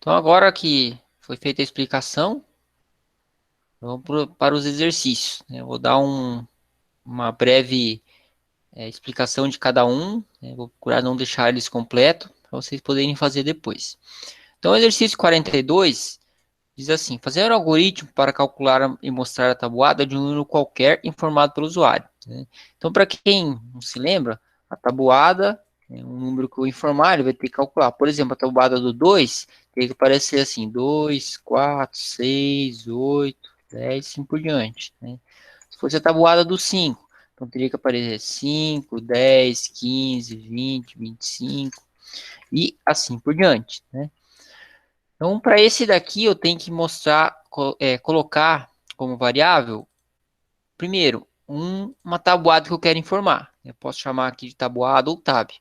Então, agora que foi feita a explicação, vamos para os exercícios, né? Eu vou dar uma breve explicação de cada um, né? Vou procurar não deixar eles completos, para vocês poderem fazer depois. Então, o exercício 42 diz assim: fazer um algoritmo para calcular e mostrar a tabuada de um número qualquer informado pelo usuário, né? Então, para quem não se lembra, a tabuada é um número que eu informar, ele vai ter que calcular. Por exemplo, a tabuada do 2 tem que aparecer assim: 2, 4, 6, 8, 10, assim por diante, né? Se fosse a tabuada do 5, então teria que aparecer 5, 10, 15, 20, 25 e assim por diante, né? Então, para esse daqui, eu tenho que mostrar, colocar como variável, primeiro, uma tabuada que eu quero informar. Eu posso chamar aqui de tabuada ou tab.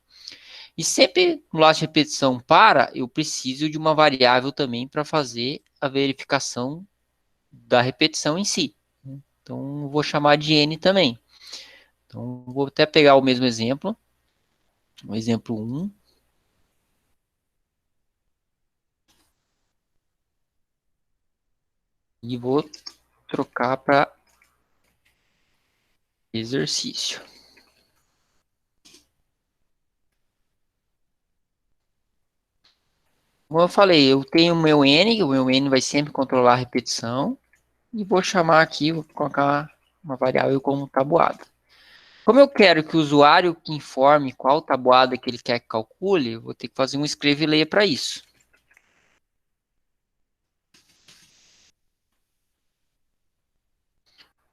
E sempre no laço de repetição para, eu preciso de uma variável também para fazer a verificação da repetição em si. Então, eu vou chamar de n também. Então, vou até pegar o mesmo exemplo, o exemplo 1, e vou trocar para exercício. Como eu falei, eu tenho o meu n vai sempre controlar a repetição, e vou chamar aqui, vou colocar uma variável como tabuada. Como eu quero que o usuário que informe qual tabuada que ele quer que calcule, eu vou ter que fazer um escreve e leia para isso.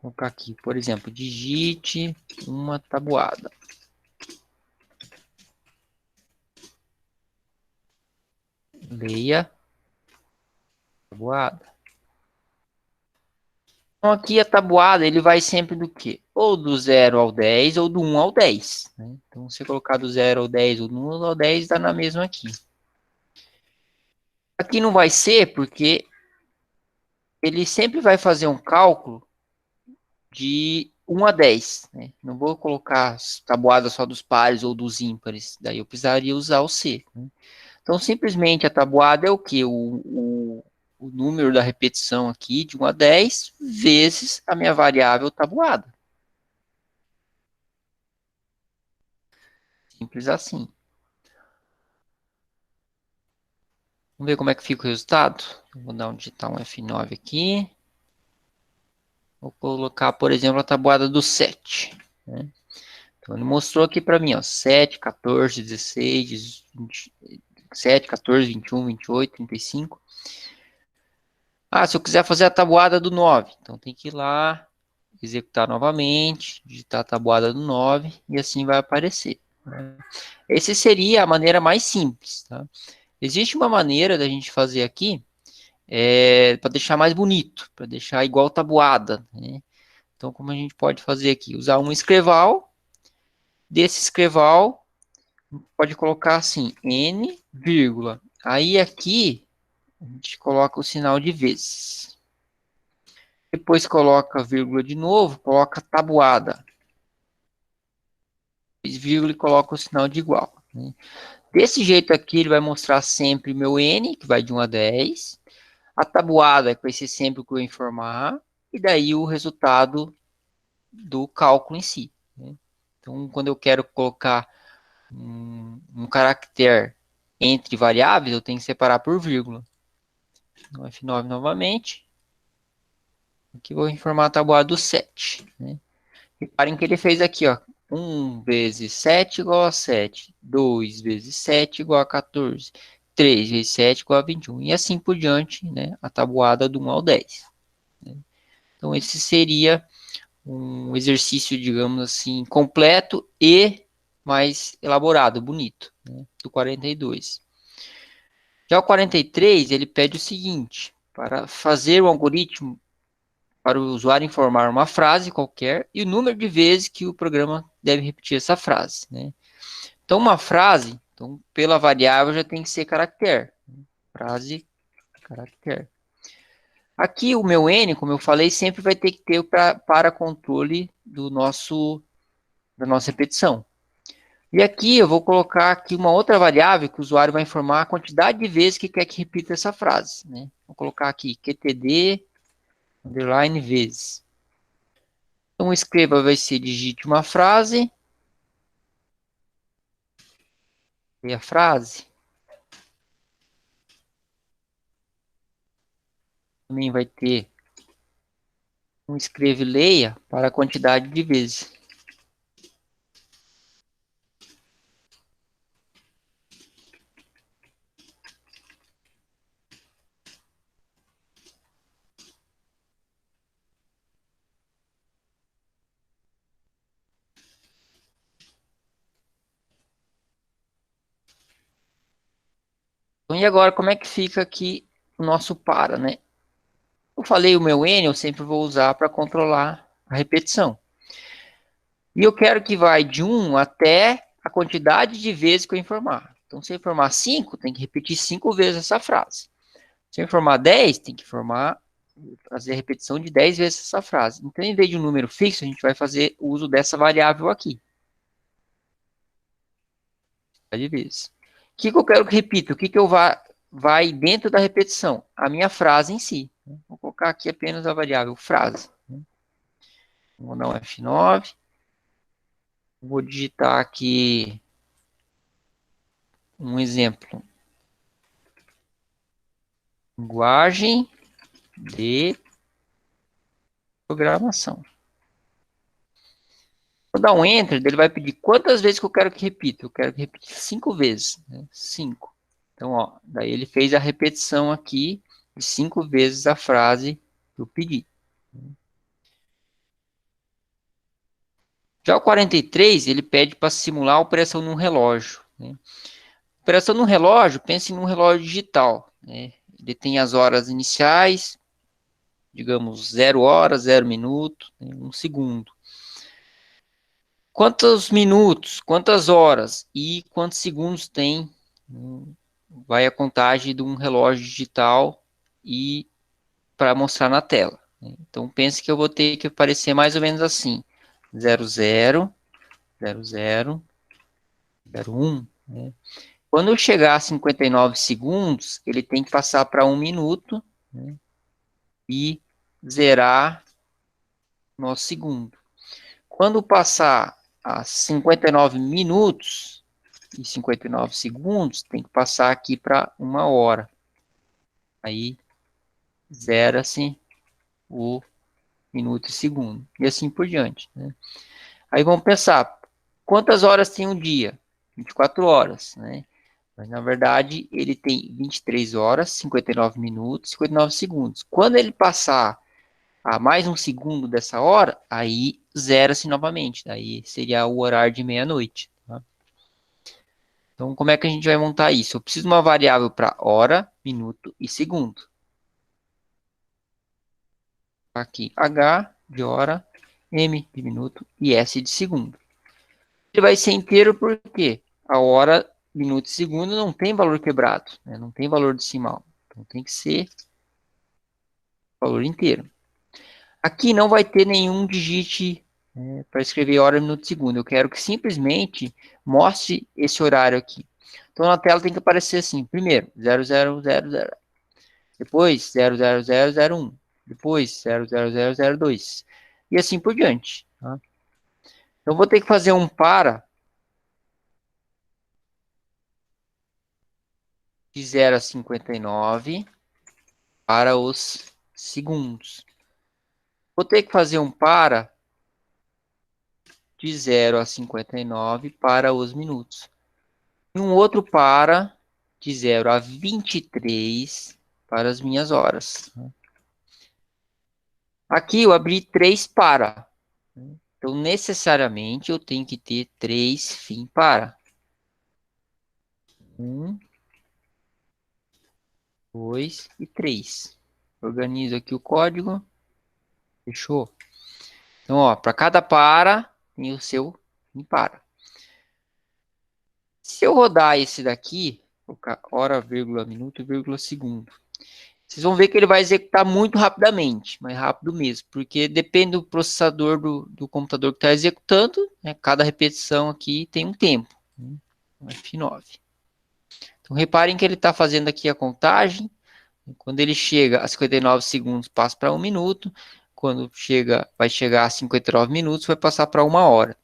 Vou colocar aqui, por exemplo, digite uma tabuada. Leia tabuada. Então, aqui a tabuada, ele vai sempre do quê? Ou do 0 ao 10, ou do 1 ao 10. Né? Então, se eu colocar do 0 ao 10, ou do 1 ao 10, dá na mesma aqui. Aqui não vai ser, porque ele sempre vai fazer um cálculo de 1 a 10. Né? Não vou colocar tabuada só dos pares ou dos ímpares. Daí eu precisaria usar o C. Né? Então, simplesmente a tabuada é o quê? O número da repetição aqui, de 1 a 10, vezes a minha variável tabuada. Simples assim. Vamos ver como é que fica o resultado? Vou dar digitar um F9 aqui. Vou colocar, por exemplo, a tabuada do 7. Né? Então, ele mostrou aqui para mim, ó, 7, 14, 16, 20, 7, 14, 21, 28, 35. Ah, se eu quiser fazer a tabuada do 9, então tem que ir lá, executar novamente, digitar a tabuada do 9 e assim vai aparecer. Né? Essa seria a maneira mais simples. Tá? Existe uma maneira da gente fazer aqui, para deixar mais bonito, para deixar igual tabuada. Né? Então, como a gente pode fazer aqui? Usar um escreval, desse escreval, pode colocar assim, n, vírgula. Aí aqui, a gente coloca o sinal de vezes. Depois coloca vírgula de novo, coloca tabuada. Vírgula e coloca o sinal de igual. Né? Desse jeito aqui, ele vai mostrar sempre meu n, que vai de 1 a 10. A tabuada, que vai ser sempre o que eu informar. E daí o resultado do cálculo em si. Né? Então, quando eu quero colocar um caractere entre variáveis, eu tenho que separar por vírgula. No F9 novamente. Aqui vou informar a tabuada do 7. Né? Reparem que ele fez aqui, ó. 1 vezes 7 igual a 7. 2 vezes 7 igual a 14. 3 vezes 7 igual a 21. E assim por diante, né? A tabuada do 1 ao 10. Né? Então, esse seria um exercício, digamos assim, completo e mais elaborado, bonito, né? Do 42. Já o 43, ele pede o seguinte: para fazer o algoritmo para o usuário informar uma frase qualquer e o número de vezes que o programa deve repetir essa frase. Né? Então, uma frase, então, pela variável, já tem que ser caractere. Frase, caractere. Aqui, o meu N, como eu falei, sempre vai ter que ter para controle da nossa repetição. E aqui eu vou colocar aqui uma outra variável que o usuário vai informar a quantidade de vezes que quer que repita essa frase, né? Vou colocar aqui QTD underline vezes. Então escreva vai ser digite uma frase e a frase também vai ter um escreve leia para a quantidade de vezes. Então, e agora como é que fica aqui o nosso para, né? Eu falei o meu N, eu sempre vou usar para controlar a repetição. E eu quero que vai de 1 até a quantidade de vezes que eu informar. Então, se eu informar 5, tem que repetir 5 vezes essa frase. Se eu informar 10, tem que fazer a repetição de 10 vezes essa frase. Então, em vez de um número fixo, a gente vai fazer o uso dessa variável aqui. De vezes. O que eu quero que repita? O que eu vai dentro da repetição? A minha frase em si. Vou colocar aqui apenas a variável frase. Vou dar um F9. Vou digitar aqui um exemplo. Linguagem de programação. Vou dar um Enter, ele vai pedir quantas vezes que eu quero que repita. Eu quero que repita 5 vezes. 5. Então, ó, daí ele fez a repetição aqui de 5 vezes a frase que eu pedi. Já o 43, ele pede para simular a operação num relógio. Né? Operação num relógio, pense num relógio digital. Né? Ele tem as horas iniciais, digamos 0 horas, 0 minuto, 1 segundo. Quantos minutos, quantas horas e quantos segundos tem? Vai a contagem de um relógio digital e para mostrar na tela. Então pense que eu vou ter que aparecer mais ou menos assim: 00, 00, 01. Né? Quando eu chegar a 59 segundos, ele tem que passar para 1 minuto, né? E zerar nosso segundo. Quando passar a 59 minutos e 59 segundos, tem que passar aqui para 1 hora. Aí zera-se o minuto e segundo. E assim por diante. Né? Aí vamos pensar, quantas horas tem um dia? 24 horas, né? Mas, na verdade, ele tem 23 horas, 59 minutos, 59 segundos. Quando ele passar a mais um segundo dessa hora, aí zera-se novamente. Daí seria o horário de meia-noite. Tá? Então, como é que a gente vai montar isso? Eu preciso de uma variável para hora, minuto e segundo. Aqui, H de hora, M de minuto e S de segundo. Ele vai ser inteiro porque a hora, minuto e segundo não tem valor quebrado, né? Não tem valor decimal. Então, tem que ser valor inteiro. Aqui não vai ter nenhum digite para escrever hora, minuto e segundo. Eu quero que simplesmente mostre esse horário aqui. Então, na tela tem que aparecer assim, primeiro, 0000, depois 00001, depois 00002, e assim por diante. Tá? Então, vou ter que fazer um para de 0 a 59 para os segundos. Vou ter que fazer um para de 0 a 59 para os minutos. E um outro para de 0 a 23 para as minhas horas. Aqui eu abri 3 para. Então, necessariamente, eu tenho que ter 3 fim para. 1, 2 e 3. Organizo aqui o código. Fechou? Então, ó, para cada para, tem o seu fim para. Se eu rodar esse daqui, colocar hora, vírgula, minuto, vírgula, segundo, vocês vão ver que ele vai executar muito rapidamente, mais rápido mesmo, porque depende do processador do computador que está executando, né, cada repetição aqui tem um tempo. F9. Então, reparem que ele está fazendo aqui a contagem. Quando ele chega a 59 segundos, passa para 1 minuto. Quando vai chegar a 59 minutos, vai passar para 1 hora.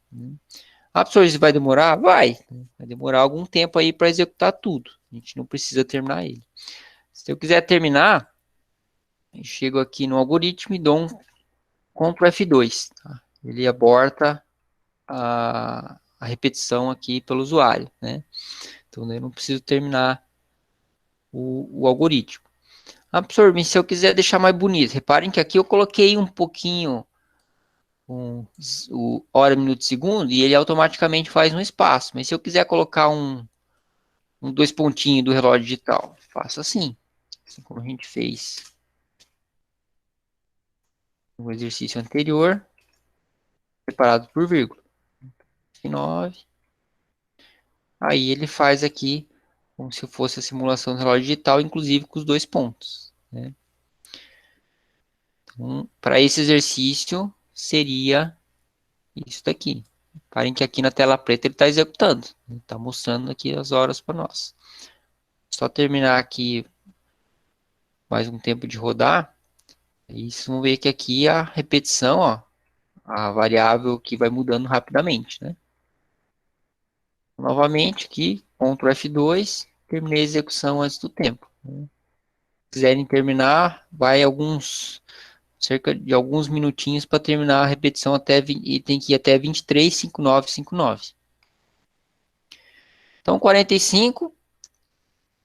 Ah, professor, isso vai demorar? Vai. Vai demorar algum tempo aí para executar tudo. A gente não precisa terminar ele. Se eu quiser terminar, eu chego aqui no algoritmo e dou um Ctrl F2. Tá? Ele aborta a repetição aqui pelo usuário, né? Então eu não preciso terminar o algoritmo. Absorver, se eu quiser deixar mais bonito, reparem que aqui eu coloquei um pouquinho o hora, minuto, segundo e ele automaticamente faz um espaço. Mas se eu quiser colocar dois pontinhos do relógio digital, faço assim como a gente fez no exercício anterior, separado por vírgula. 9. Aí ele faz aqui como se fosse a simulação do relógio digital, inclusive com os dois pontos. Né? Então, para esse exercício, seria isso daqui. Reparem que aqui na tela preta ele está executando. Ele está mostrando aqui as horas para nós. Só terminar aqui mais um tempo de rodar. E vocês vão ver que aqui a repetição, ó, a variável que vai mudando rapidamente. Né? Novamente aqui, Ctrl F2, terminei a execução antes do tempo. Se quiserem terminar, vai cerca de alguns minutinhos para terminar a repetição e tem que ir até 23, 59, 59. Então, 45,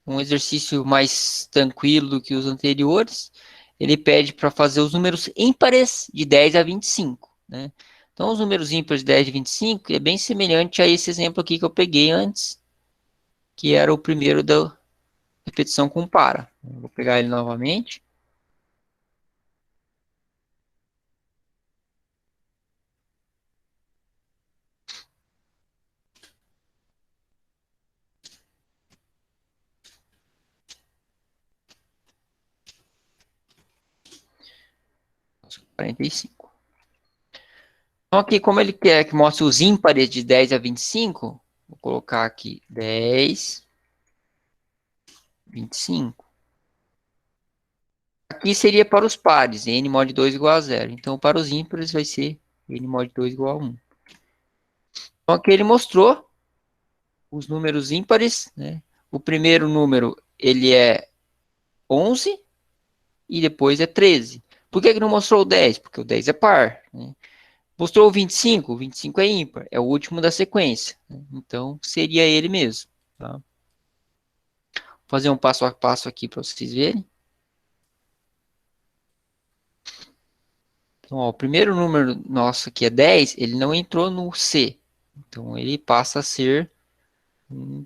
um exercício mais tranquilo do que os anteriores. Ele pede para fazer os números ímpares de 10 a 25. Né? Então, os números ímpares de 10 a 25 é bem semelhante a esse exemplo aqui que eu peguei antes, que era o primeiro da repetição com para. Vou pegar ele novamente. Nossa, 45. Então, aqui, como ele quer que mostre os ímpares de 10 a 25, vou colocar aqui 10, 25. Aqui seria para os pares, n mod 2 igual a 0. Então, para os ímpares vai ser n mod 2 igual a 1. Então, aqui ele mostrou os números ímpares. Né? O primeiro número, ele é 11 e depois é 13. Por que não mostrou o 10? Porque o 10 é par. Né? Mostrou o 25? O 25 é ímpar. É o último da sequência. Né? Então, seria ele mesmo. Tá? Vou fazer um passo a passo aqui para vocês verem. Então, ó, o primeiro número nosso aqui é 10, ele não entrou no C. Então, ele passa a ser um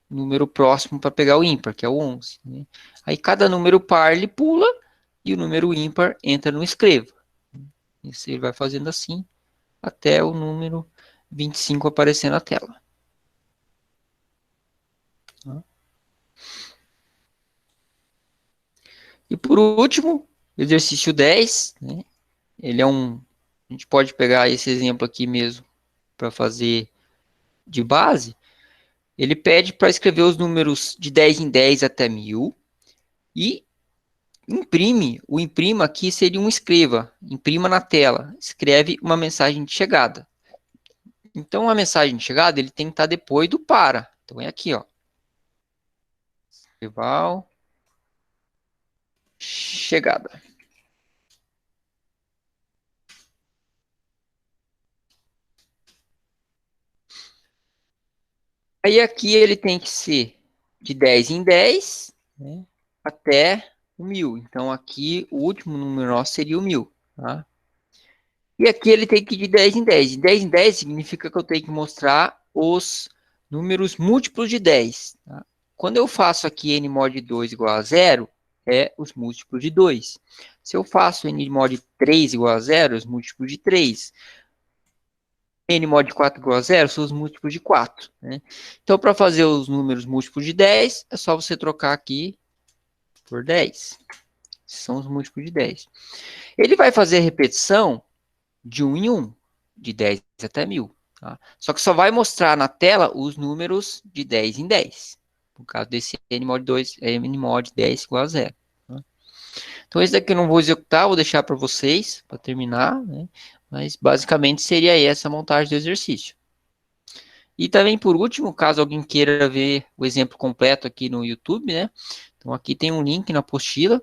número próximo para pegar o ímpar, que é o 11. Né? Aí, cada número par ele pula e o número ímpar entra no escreva. Isso ele vai fazendo assim até o número 25 aparecer na tela. E por último, exercício 10. Né? Ele é a gente pode pegar esse exemplo aqui mesmo para fazer de base. Ele pede para escrever os números de 10 em 10 até 1000 e imprime. O imprima aqui seria um escreva. Imprima na tela. Escreve uma mensagem de chegada. Então, a mensagem de chegada ele tem que estar depois do para. Então, é aqui, ó. Escreval. Chegada. Aí, aqui ele tem que ser de 10 em 10, né, até o 1000. Então, aqui, o último número nosso seria o 1000. Tá? E aqui ele tem que ir de 10 em 10. De 10 em 10 significa que eu tenho que mostrar os números múltiplos de 10. Tá? Quando eu faço aqui n mod 2 igual a 0, é os múltiplos de 2. Se eu faço n mod 3 igual a 0, os múltiplos de 3. N mod 4 igual a 0 são os múltiplos de 4. Né? Então, para fazer os números múltiplos de 10, é só você trocar aqui por 10. São os múltiplos de 10. Ele vai fazer a repetição de 1 em 1, de 10 até 1000. Tá? Só que só vai mostrar na tela os números de 10 em 10. No caso desse nmod 2, é nmod 10 igual a 0. Tá? Então esse daqui eu não vou executar, vou deixar para vocês, para terminar, né? Mas basicamente seria essa a montagem do exercício. E também por último, caso alguém queira ver o exemplo completo aqui no YouTube, né? Então aqui tem um link na apostila,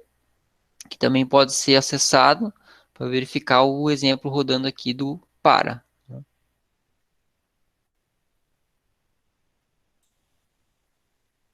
que também pode ser acessado para verificar o exemplo rodando aqui do para.